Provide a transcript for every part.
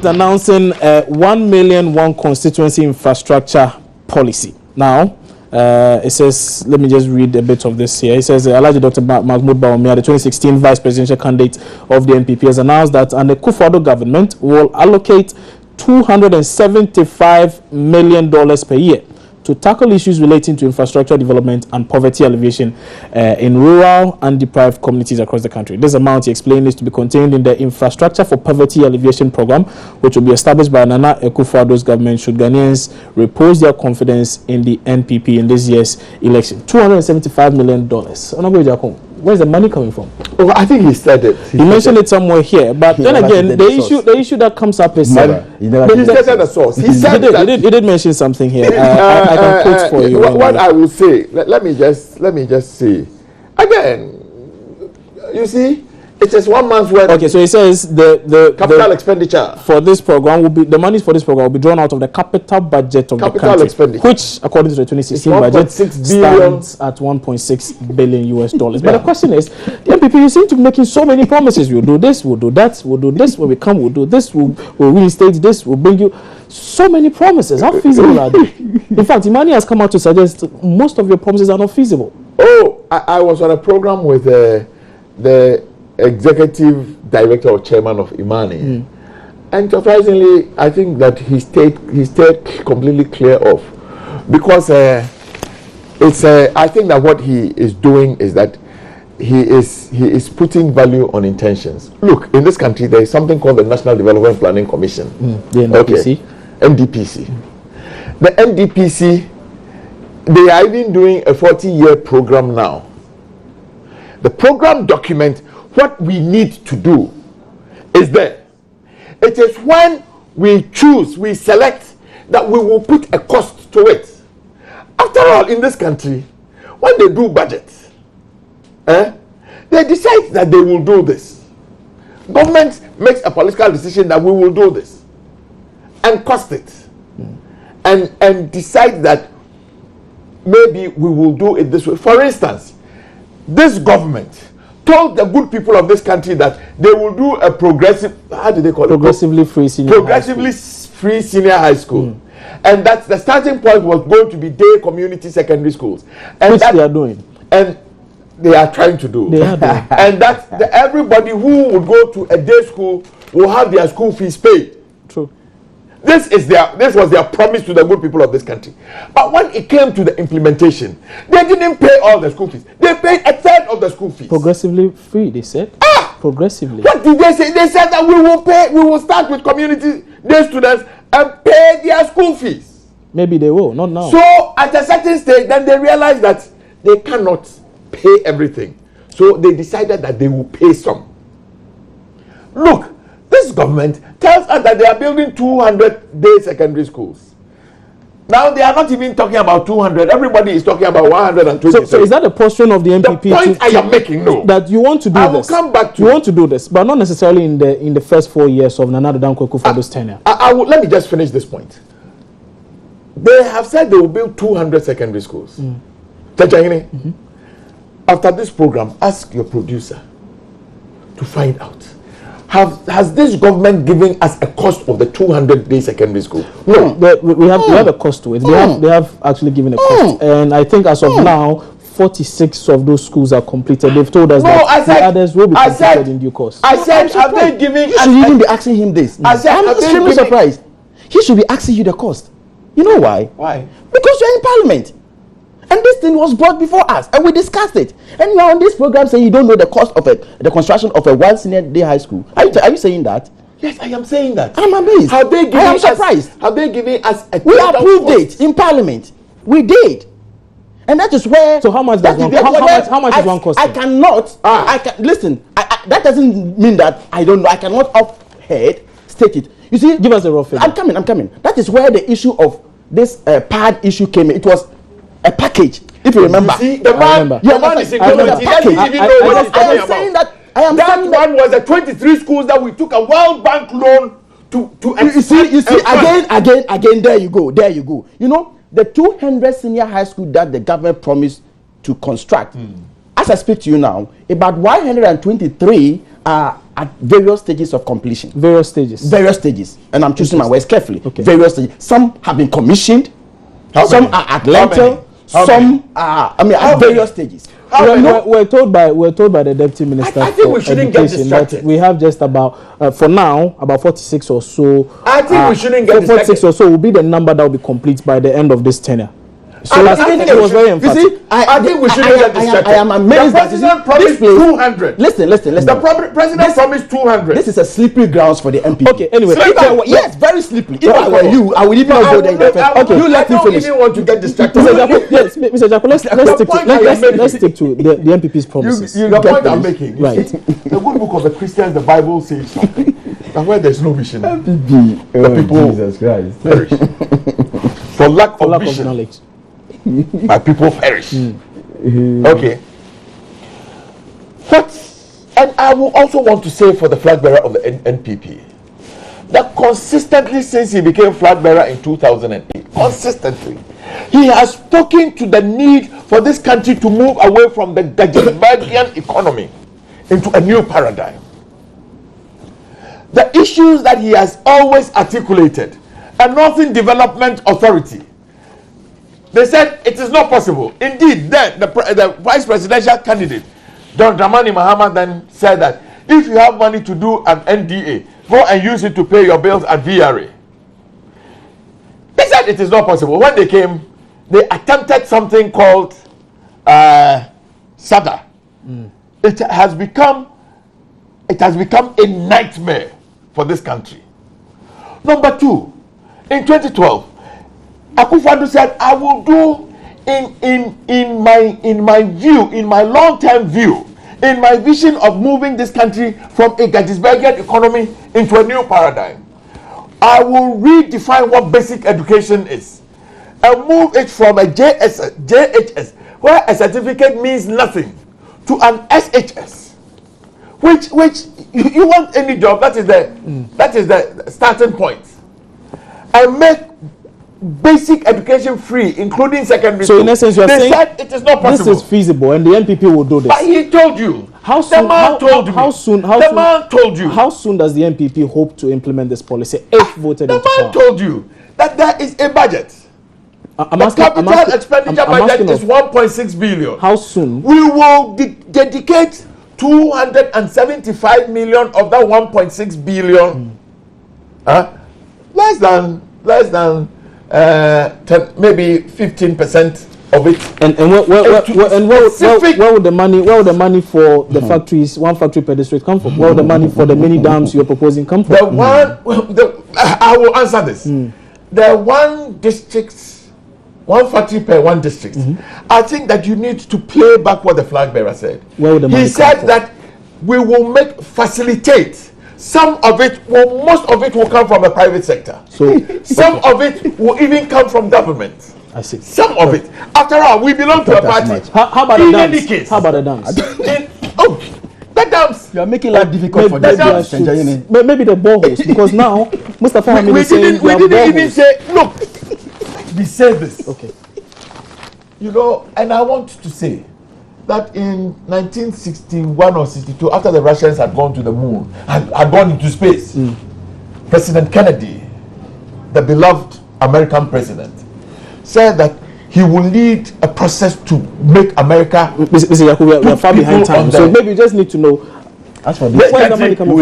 Announcing a 1 million one constituency infrastructure policy. Now, it says, let me just read a bit of this here. It says, Alhaji Dr. Mahmoud Bawumia, the 2016 vice presidential candidate of the NPP, has announced that the Akufo-Addo government will allocate $275 million per year to tackle issues relating to infrastructure development and poverty alleviation in rural and deprived communities across the country. This amount, he explained, is to be contained in the Infrastructure for Poverty Alleviation Program, which will be established by Nana Akufo-Addo's government should Ghanaians repose their confidence in the NPP in this year's election. $275 million. Where's the money coming from? Oh, I think he said it. He mentioned it somewhere here, but then again, the issue that comes up is he said the source. He did mention something here. I can quote for you. What I will say, let me just say again. You see, it is 1 month's worth. Okay, so he says the capital expenditure for this program will be, the monies for this program will be drawn out of the capital budget of the country, which, according to the 2016 budget, stands at $1.6 billion. But the question is, the NPP, you seem to be making so many promises. We'll do this, we'll do that, we'll do this. When we come, we'll do this. We'll reinstate this. We'll bring you so many promises. How feasible are they? In fact, Imani has come out to suggest most of your promises are not feasible. Oh, I was on a program with the executive director or chairman of Imani, and surprisingly, I think that he stayed completely clear of, because it's I think that what he is doing is that he is putting value on intentions. Look, in this country there is something called the National Development Planning Commission, the NDPC. Okay. NDPC. The NDPC, they are even doing a 40-year program now. The program document, what we need to do is there. It is when we choose, we select, that we will put a cost to it. After all, in this country, when they do budgets, they decide that they will do this. Government makes a political decision that we will do this and cost it, and decide that maybe we will do it this way. For instance, this government told the good people of this country that they will do a progressive, how do they call it? Progressively free senior high school. And that the starting point was going to be day community secondary schools. And which they are doing. And they are trying to do. They are doing. And that everybody who would go to a day school will have their school fees paid. True. This was their promise to the good people of this country. But when it came to the implementation, they didn't pay all the school fees. They paid a third of the school fees. Progressively free, they said. Progressively. What did they say? They said that we will start with community day students and pay their school fees. Maybe they will, not now. So at a certain stage, then they realized that they cannot pay everything. So they decided that they will pay some. Look, this government tells us that they are building 200-day secondary schools. Now they are not even talking about 200. Everybody is talking about 120. So is that the posture of the NPP? The point I am making, no. That you want to do this. I will come back to you. Want to do this, but not necessarily in the first 4 years of Nana Addo Dankwa Akufo-Addo's tenure. Let me just finish this point. They have said they will build 200 secondary schools. After this program, ask your producer to find out. Has this government given us a cost of the 200-day secondary school? No. We have a cost to it. They have actually given a cost. And I think as of now, 46 of those schools are completed. They've told us that the others will be completed in due course. I said, have they given us... You should even be asking him this. I'm extremely surprised. He should be asking you the cost. You know why? Why? Because you're in parliament. And this thing was brought before us, and we discussed it. And you are on this program saying you don't know the cost of the construction of a one senior day high school. Are you saying that? Yes, I am saying that. I'm amazed. I am surprised. Have they given us a... We approved it in parliament. We did. And that is where... So how much does one cost? How much is one cost? I cannot... listen, that doesn't mean that I don't know. I cannot off-head state it. You see... Give us a rough figure. I'm coming. That is where the issue of this PAD issue came in. It was a package, if you remember. You see, the man is incompetent. He doesn't even know what he's talking about. That one was the 23 schools that we took a World Bank loan to you see, again, there you go. You know, the 200 senior high school that the government promised to construct, as I speak to you now, about 123 are at various stages of completion. Various stages. And I'm choosing my words carefully. Okay. Various stages. Some have been commissioned. How Some many? are at How lentil. many? How Some many? are, at various stages. We're told by the deputy minister. I think for we shouldn't get education that distracted. we have just about for now about 46 or so. I think we shouldn't get 46 distracted. or so will be the number that will be complete by the end of this tenure. So I it think was very emphatic. You see, I think we shouldn't get distracted. I am amazed The that you see, president promised this place- 200. Listen. The president promised 200. This is a slippery grounds for the MPP. Okay, anyway. If I were- yes, very slippery. If I were you, I would even not go there in the first. Okay, You let me finish. I don't even want to get distracted. Mr. Jaco, yes, Mr. Jaco, let's stick to the MPP's promises. The point I'm making. Right. You see, the good book of the Christians, the Bible says something. That where there's no vision, The people- Jesus Christ. perish. For lack For of lack of vision, knowledge. my people perish. Okay. And I will also want to say for the flag bearer of the NPP that consistently since he became flag bearer in 2008, consistently, he has spoken to the need for this country to move away from the Gajimbagian economy into a new paradigm. The issues that he has always articulated, a Northern Development Authority, they said it is not possible. Indeed, then the vice presidential candidate, Don Dramani Mahama, then said that if you have money to do an NDA, go and use it to pay your bills at VRA. They said it is not possible. When they came, they attempted something called SADA. It has become a nightmare for this country. Number two, in 2012, Akufo-Addo said, I will do in my view, in my long-term view, in my vision of moving this country from a Gettysburgian economy into a new paradigm. I will redefine what basic education is and move it from a JHS, where a certificate means nothing, to an SHS, which you want any job, that is the starting point, and make basic education free, including secondary So school. in essence, you are saying said it is not possible. this is feasible, and the MPP will do this. But he told you. How soon? The man told me. The man told you. How soon does the MPP hope to implement this policy if voted The into man power? told you that there is a budget. The capital expenditure budget is 1.6 billion. How soon? We will dedicate 275 million of that 1.6 billion. Less than 10, maybe 15% of it. And where would the money for the factories, one factory per district, come from? Where would the money for the mini dams you're proposing come from? I will answer this. The one factory per one district. I think that you need to play back what the flag bearer said. Where would the money He come said from? that we will facilitate. Some of it, most of it will come from the private sector. So Some of it will even come from government. I see. Some of it. After all, we belong to a party. How about the In dams? any case. How about the dams? The dams. You are making life difficult for this maybe, guy. maybe the boreholes, because now Mustafa Hamid We is saying didn't even boreholes. say, look, we said this. Okay. You know, and I want to say that in 1961 or 62, after the Russians had gone to the moon, had gone into space, President Kennedy, the beloved American president, said that he will lead a process to make America. Mr. Yakubu, we are far behind people time, on so the- maybe you just need to know. As for This this, Where is the money coming from?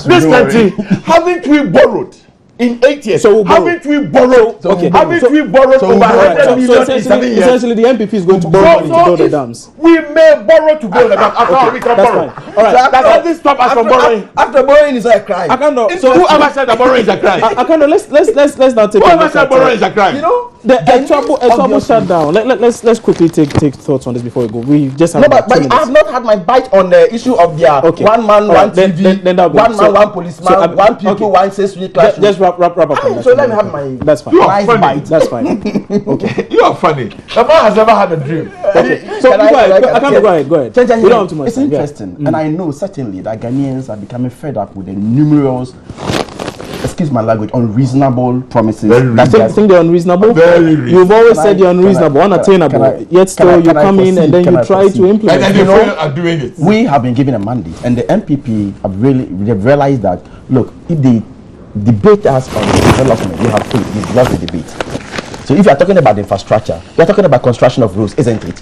this country, haven't we borrowed in 8 years? So we'll borrow. Haven't we borrowed? Okay. Haven't we borrowed over 100 million in 7 years? essentially, the MPP is going to borrow money to build the if dams. we may borrow to build the dams. After all, we can That's borrow. fine. All right. That doesn't stop us from borrowing. After borrowing is a crime. I can't know. So whoever said that borrowing is a crime? I can't know. Let's now take a Whoever look said at borrowing is a crime? You know, a trouble shutdown. Let's quickly take thoughts on this before we go. We just have no, about 2 but I minutes. have not had my bite on the issue of their Okay. one man, All one right, then TV, that'll be one good. man, So- one policeman, so, one people, okay. one accessory classroom. Just wrap up on that. So let me have my. That's fine. You are nice funny. bite. That's fine. Okay. You are funny. The man has never had a dream. So Can I- go ahead. can I- I can't go ahead. Go ahead. Chencha, We don't have too much it's time. Yeah. interesting, and I know certainly that Ghanaians are becoming fed up with the numerous excuse my language, unreasonable promises. Very That's I it. think they're unreasonable. Very You've always Can said I- you're can I- unreasonable, unattainable. Yet still you come in and then you try to implement. And You the know, fail are doing it. We have been given a mandate, and the MPP they've realized that, look, if they debate us on development, we have failed. We've lost the debate. So if you are talking about infrastructure, we are talking about construction of roads, isn't it?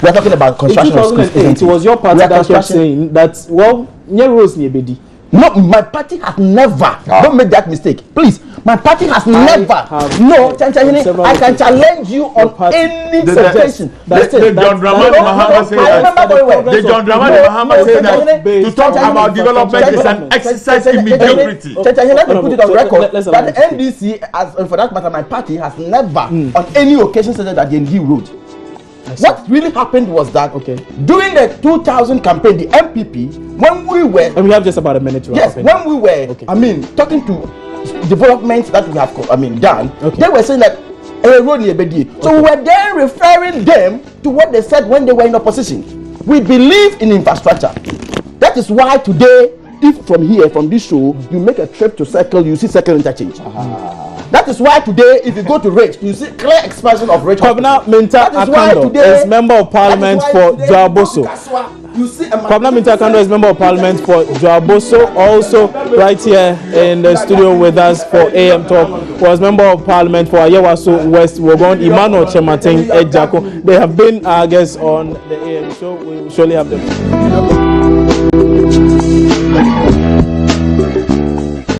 We are talking about In construction of schools, 2008, isn't it was your party We are that kept construction- saying that, well, nye rose ni ebedi. No, my party has never. Don't make that mistake, please. My party has never. have No, said on several I can occasions. challenge you on party- any The- suggestion. That's the it. John Dramani Mahama said I that. remember very well. The John Dramani Mahama said that to talk about development is an exercise in mediocrity. Let me put it on record Let's that the allow him NDC, as for that matter, my party has never on any occasion said that the ND road. What really happened was that during the 2000 campaign, the MPP, when we were And we have just about a minute to wrap yes, up. when we were, talking to developments that we have, done, they were saying that road near Bedi. So we were then referring them to what they said when they were in opposition. We believe in infrastructure. That is why today, if from here, from this show, you make a trip to Circle, you see Circle interchange. That is why today, if you go to Rich, you see clear expansion of Rich. Kwabena Minta Akando is Member of Parliament for Joaboso. Kwabena Minta Akando is Member of Parliament for Joaboso. Also, right here in the studio with us for AM Talk was Member of Parliament for Ayawaso West Wogon, Emmanuel Chemating Ejako. They have been our guests on the AM show. We will surely have them.